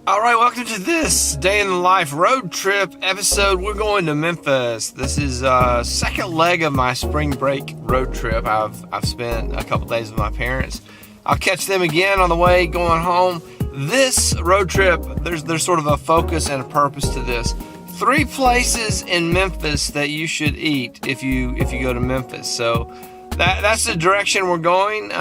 All right, welcome to this day in the life road trip episode. We're going to Memphis. This is second leg of my spring break road trip. I've spent a couple days with my parents. I'll catch them again on the way going home. This road trip, there's sort of a focus and a purpose to this. 3 places in Memphis that you should eat if you go to Memphis. So that's the direction we're going.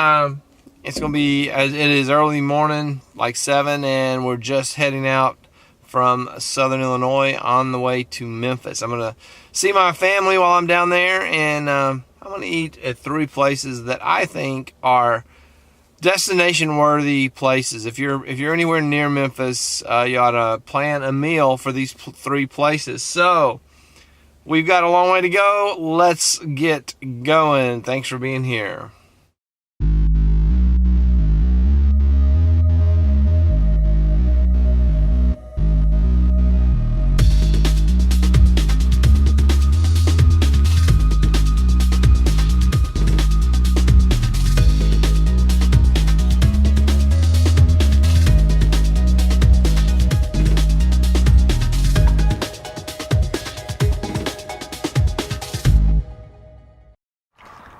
It's going to be, it is early morning, like 7, and we're just heading out from Southern Illinois on the way to Memphis. I'm going to see my family while I'm down there, and I'm going to eat at 3 places that I think are destination-worthy places. If you're anywhere near Memphis, you ought to plan a meal for these 3 places. So, we've got a long way to go. Let's get going. Thanks for being here.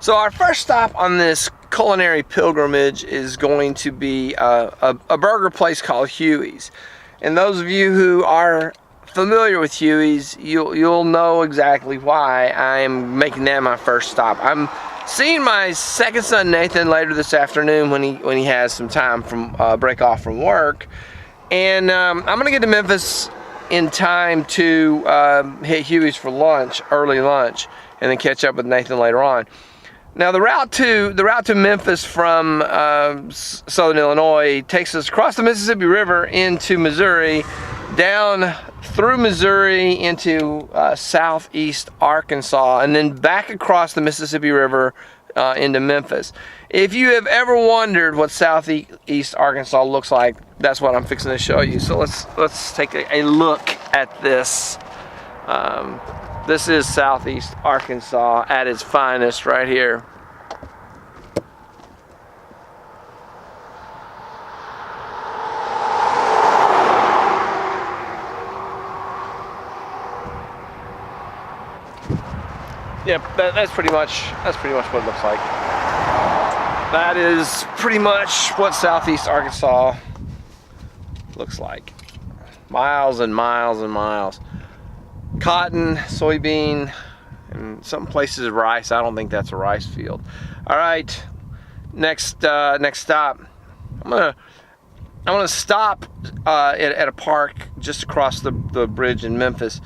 So our first stop on this culinary pilgrimage is going to be a burger place called Huey's. And those of you who are familiar with Huey's, you'll know exactly why I'm making that my first stop. I'm seeing my second son Nathan later this afternoon when he has some time from break off from work, and I'm gonna get to Memphis in time to hit Huey's for lunch, early lunch, and then catch up with Nathan later on. Now the route to Memphis from Southern Illinois takes us across the Mississippi River into Missouri, down through Missouri into southeast Arkansas, and then back across the Mississippi River into Memphis. If you have ever wondered what southeast Arkansas looks like, that's what I'm fixing to show you. So let's take a look at this. This is southeast Arkansas at its finest right here. Yep, that's pretty much what it looks like. That is pretty much what southeast Arkansas looks like. Miles and miles and miles. Cotton, soybean, and some places rice. I don't think that's a rice field. All right, next stop. I'm gonna stop at a park just across the bridge in Memphis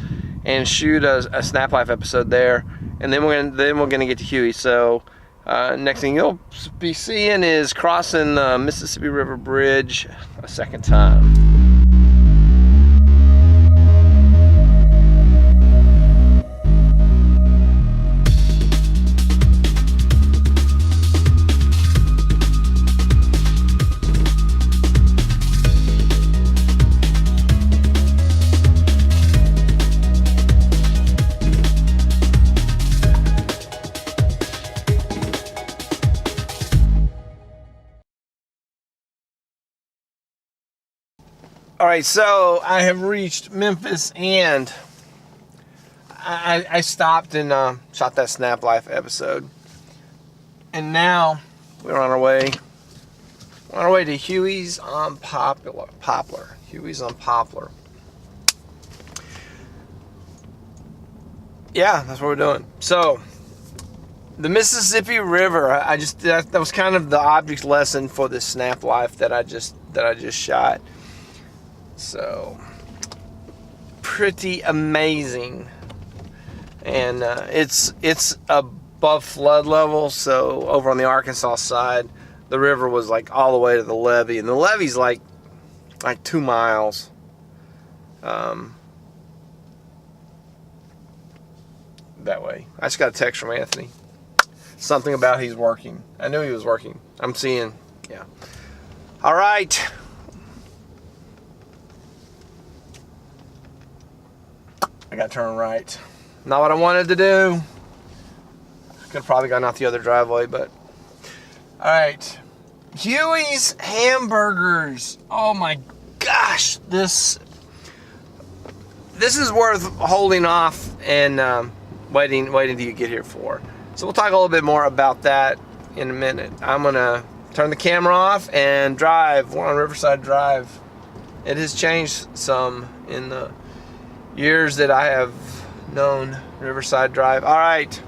and shoot a SNAPlife episode there, and then we're gonna get to Huey. So next thing you'll be seeing is crossing the Mississippi River Bridge a second time. All right, so I have reached Memphis, and I stopped and shot that SNAPlife episode, and now we're on our way. We're on our way to Huey's on Poplar. Huey's on Poplar. Yeah, that's what we're doing. So the Mississippi River. That was kind of the object lesson for this SNAPlife that I just shot. So, pretty amazing, and it's above flood level. So over on the Arkansas side, the river was like all the way to the levee, and the levee's like 2 miles. That way. I just got a text from Anthony. Something about he's working. I knew he was working. I'm seeing, yeah. All right. I gotta turn right. Not what I wanted to do. Could have probably gone out the other driveway, but all right. Huey's hamburgers. Oh my gosh, this is worth holding off and waiting till you get here for. So we'll talk a little bit more about that in a minute. I'm gonna turn the camera off and drive. We're on Riverside Drive. It has changed some in the years that I have known Riverside Drive. All right,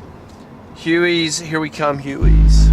Huey's, here we come, Huey's.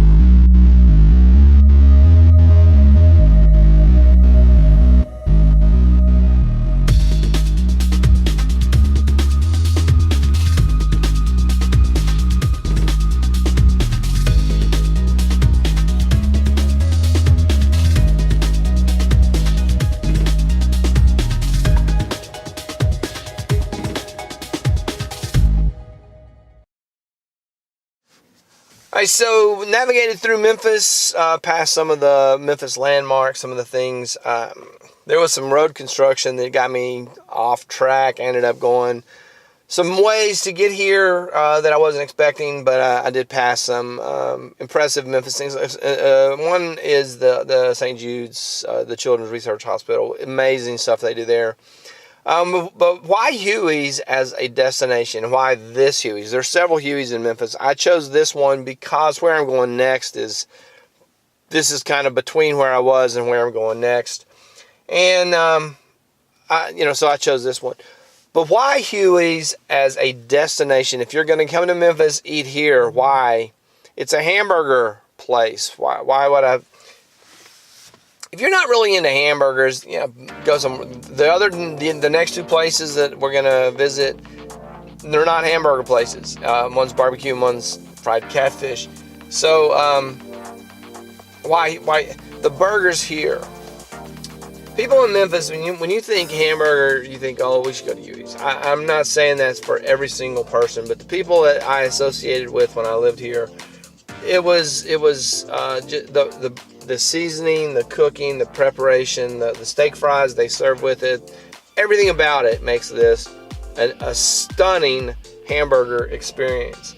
All right, so navigated through Memphis, past some of the Memphis landmarks, some of the things. There was some road construction that got me off track. I ended up going some ways to get here that I wasn't expecting, but I did pass some impressive Memphis things. One is the St. Jude's, the Children's Research Hospital. Amazing stuff they do there. But why Huey's as a destination? Why this Huey's? There's several Huey's in Memphis. I chose this one because where I'm going next is kind of between where I was and where I'm going next. And, so I chose this one. But why Huey's as a destination? If you're going to come to Memphis, eat here. Why? It's a hamburger place. Why would I? If you're not really into hamburgers, go somewhere. The next two places that we're gonna visit, they're not hamburger places. One's barbecue, and one's fried catfish. So why the burgers here? People in Memphis, when you think hamburger, you think, oh, we should go to Huey's. I'm not saying that's for every single person, but the people that I associated with when I lived here, it was just the seasoning, the cooking, the preparation, the steak fries they serve with it. Everything about it makes this a stunning hamburger experience.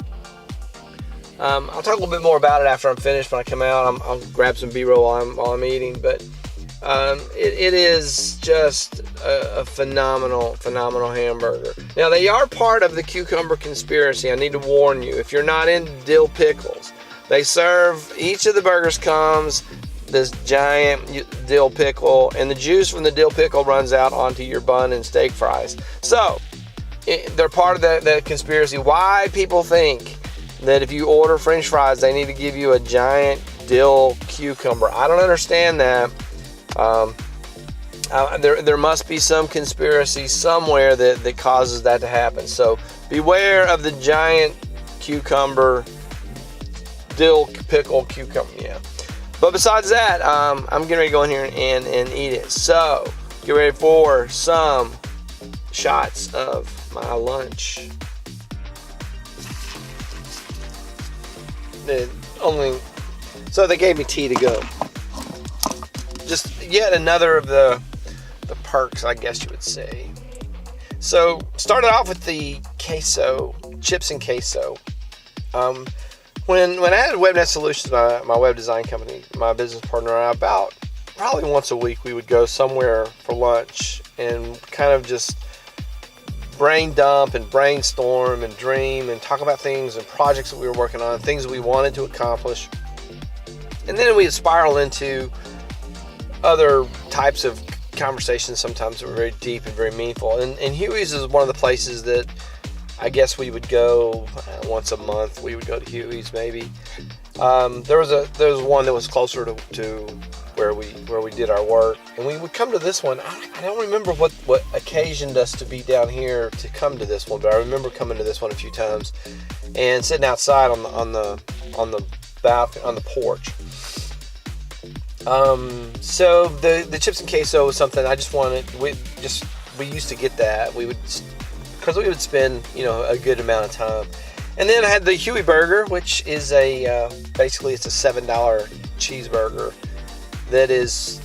I'll talk a little bit more about it after I'm finished. When I come out, I'll grab some B-roll while I'm eating. But it is just a phenomenal hamburger. Now, they are part of the cucumber conspiracy. I need to warn you, if you're not into dill pickles, they serve, each of the burgers comes this giant dill pickle, and the juice from the dill pickle runs out onto your bun and steak fries. So, they're part of that conspiracy. Why people think that if you order French fries, they need to give you a giant dill cucumber. I don't understand that. There must be some conspiracy somewhere that causes that to happen. So, beware of the giant cucumber, dill pickle cucumber, But besides that, I'm getting ready to go in here and eat it. So, get ready for some shots of my lunch. So they gave me tea to go. Just yet another of the perks, I guess you would say. So, started off with the queso, chips and queso. When I had WebNet Solutions, my web design company, my business partner and I, about probably once a week we would go somewhere for lunch and kind of just brain dump and brainstorm and dream and talk about things and projects that we were working on, things that we wanted to accomplish. And then we'd spiral into other types of conversations sometimes that were very deep and very meaningful. And Huey's is one of the places that I guess we would go once a month. We would go to Huey's maybe. There was one that was closer to where we did our work, and we would come to this one. I don't remember what occasioned us to be down here to come to this one, but I remember coming to this one a few times and sitting outside on the balcony, on the porch. So the chips and queso was something I just wanted. We used to get that. Because we would spend, a good amount of time. And then I had the Huey burger, which is basically it's a $7 cheeseburger. That is,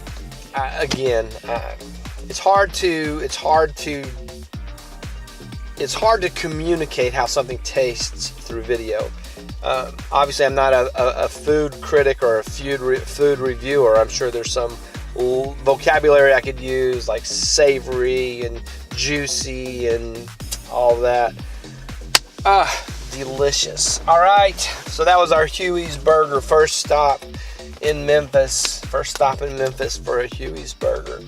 it's hard to communicate how something tastes through video. Obviously, I'm not a food critic or a food reviewer. I'm sure there's some vocabulary I could use, like savory and juicy and all that. Delicious. All right, so that was our Huey's Burger first stop in Memphis. First stop in Memphis for a Huey's Burger.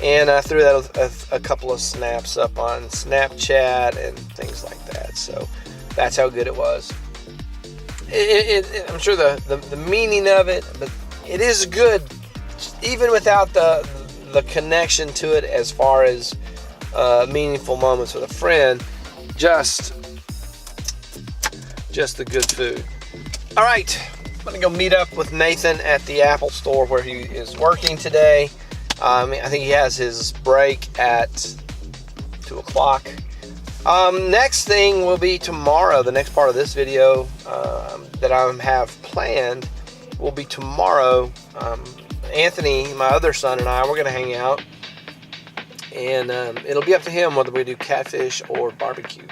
And I threw that a couple of snaps up on Snapchat and things like that. So that's how good it was. I'm sure the meaning of it, but it is good, even without the connection to it as far as meaningful moments with a friend. Just the good food. All right, I'm gonna go meet up with Nathan at the Apple store where he is working today. I think he has his break at 2 o'clock. Next thing will be tomorrow. The next part of this video that I have planned will be tomorrow. Anthony, my other son, and I, we're gonna hang out, and it'll be up to him whether we do catfish or barbecue.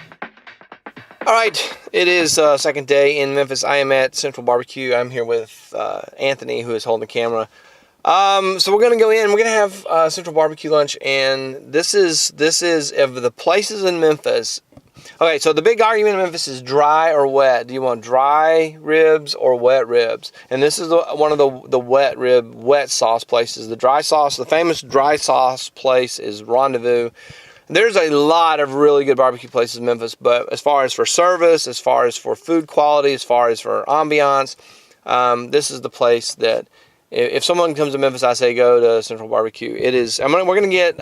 All right, it is second day in Memphis. I am at Central Barbecue. I'm here with Anthony, who is holding the camera. So we're gonna go in. We're gonna have Central Barbecue lunch, and this is of the places in Memphis. Okay, so the big argument in Memphis is dry or wet. Do you want dry ribs or wet ribs? And this is one of the wet sauce places. The dry sauce, the famous dry sauce place is Rendezvous. There's a lot of really good barbecue places in Memphis, but as far as for service, as far as for food quality, as far as for ambiance, this is the place that if someone comes to Memphis, I say go to Central Barbecue. It is. We're gonna get.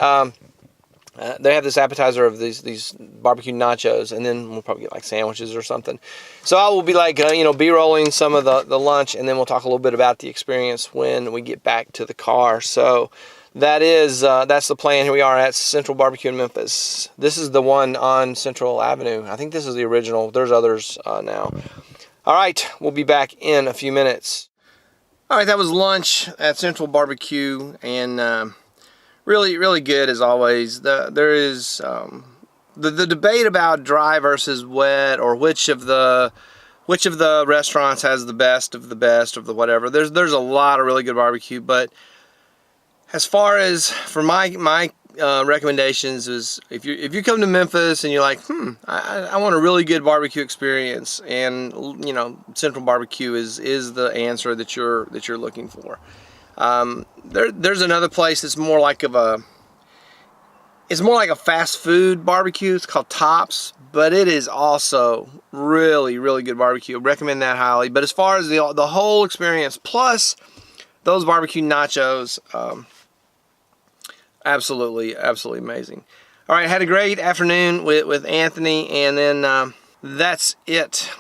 They have this appetizer of these barbecue nachos, and then we'll probably get like sandwiches or something. So I will be like B-rolling some of the lunch, and then we'll talk a little bit about the experience when we get back to the car. So that's the plan. Here we are at Central Barbecue in Memphis. This is the one on Central Avenue. I think this is the original. There's others now. All right, we'll be back in a few minutes. All right, that was lunch at Central Barbecue, and really, really good as always. There is the debate about dry versus wet, or which of the restaurants has the best of the whatever. There's a lot of really good barbecue, but as far as for my recommendations is if you come to Memphis and you're like, I want a really good barbecue experience, and Central Barbecue is the answer that you're looking for. There's another place that's more like a fast food barbecue. It's called Tops, but it is also really, really good barbecue. I recommend that highly. But as far as the whole experience plus those barbecue nachos, absolutely amazing. All right, had a great afternoon with Anthony, and then that's it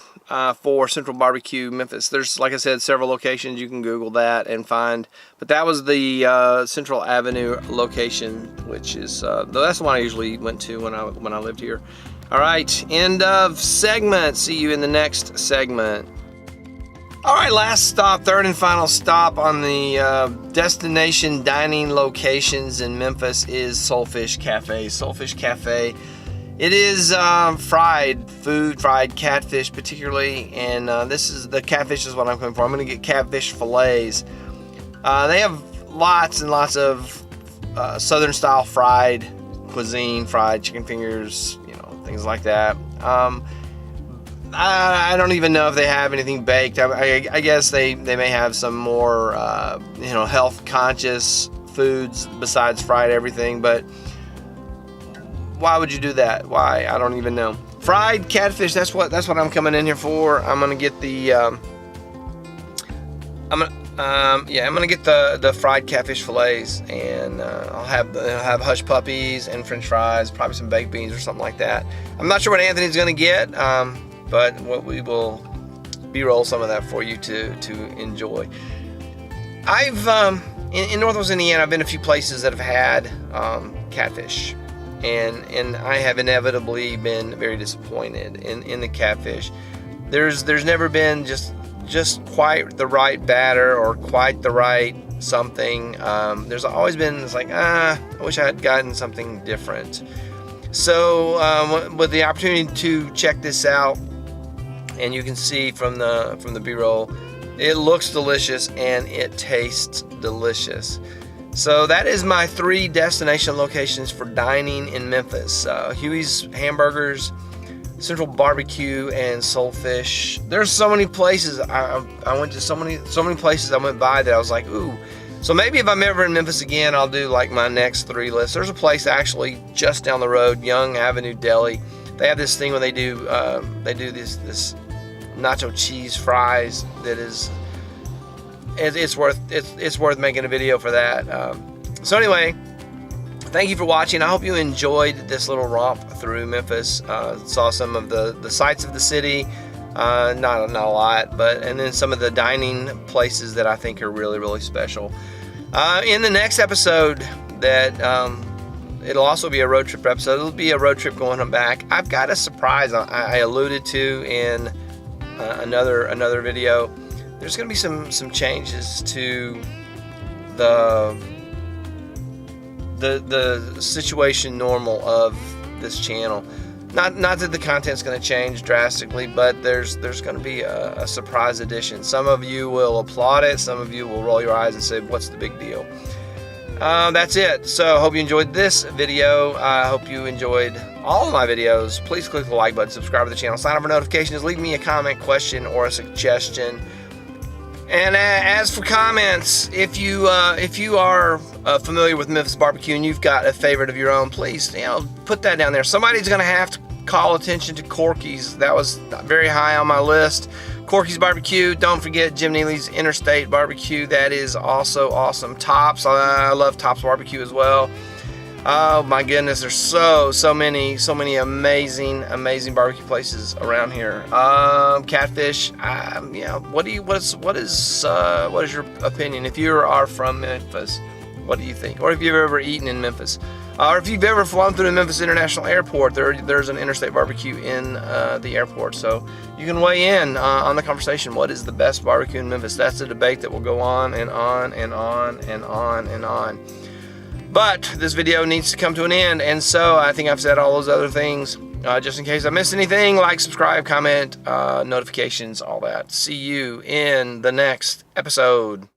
for Central Barbecue Memphis. There's, like I said, several locations. You can Google that and find, but that was the Central Avenue location, which is that's the one I usually went to when I lived here. All right, end of segment. See you in the next segment. All right, last stop, third and final stop on the destination dining locations in Memphis is Soulfish Cafe. Soulfish Cafe. It is fried food, fried catfish particularly, and this is the catfish is what I'm coming for. I'm going to get catfish fillets. They have lots and lots of southern style fried cuisine, fried chicken fingers, things like that. I don't even know if they have anything baked. I guess they may have some more health conscious foods besides fried everything, but why would you do that? Why? I don't even know. Fried catfish, that's what I'm coming in here for. I'm gonna get the I'm gonna get the fried catfish fillets, and I'll have hush puppies and French fries, probably some baked beans or something like that. I'm not sure what Anthony's gonna get, but we will B-roll some of that for you to enjoy. I've in Northwest Indiana, I've been to a few places that have had catfish, and I have inevitably been very disappointed in the catfish. There's never been just quite the right batter or quite the right something. There's always been I wish I had gotten something different. So with the opportunity to check this out, and you can see from the B-roll, it looks delicious and it tastes delicious. So that is my 3 destination locations for dining in Memphis. Huey's Hamburgers, Central Barbecue, and Soulfish. There's so many places. I went to so many places I went by that I was like, ooh. So maybe if I'm ever in Memphis again, I'll do like my next 3 lists. There's a place actually just down the road, Young Avenue Deli. They have this thing where they do this nacho cheese fries that is it's worth making a video for that. So anyway, thank you for watching. I hope you enjoyed this little romp through Memphis. Saw some of the sights of the city. Not a lot, and then some of the dining places that I think are really, really special. In the next episode, that it'll also be a road trip episode. It'll be a road trip going back. I've got a surprise I alluded to in another video. There's going to be some changes to the situation normal of this channel. Not that the content's going to change drastically, but there's going to be a surprise edition. Some of you will applaud it. Some of you will roll your eyes and say, what's the big deal? That's it. So I hope you enjoyed this video. I hope you enjoyed all of my videos. Please click the like button, subscribe to the channel, sign up for notifications, leave me a comment, question, or a suggestion. And as for comments, if you are familiar with Memphis barbecue and you've got a favorite of your own, please put that down there. Somebody's going to have to call attention to Corky's. That was very high on my list. Corky's barbecue. Don't forget Jim Neely's Interstate barbecue. That is also awesome. Tops. I love Tops barbecue as well. Oh my goodness, there's so many amazing barbecue places around here. Catfish. What is your opinion? If you are from Memphis, what do you think? Or if you've ever eaten in Memphis, or if you've ever flown through the Memphis International Airport, there's an interstate barbecue in the airport, so you can weigh in on the conversation. What is the best barbecue in Memphis? That's a debate that will go on and on and on and on and on. But this video needs to come to an end, and so I think I've said all those other things. Just in case I missed anything, like, subscribe, comment, notifications, all that. See you in the next episode.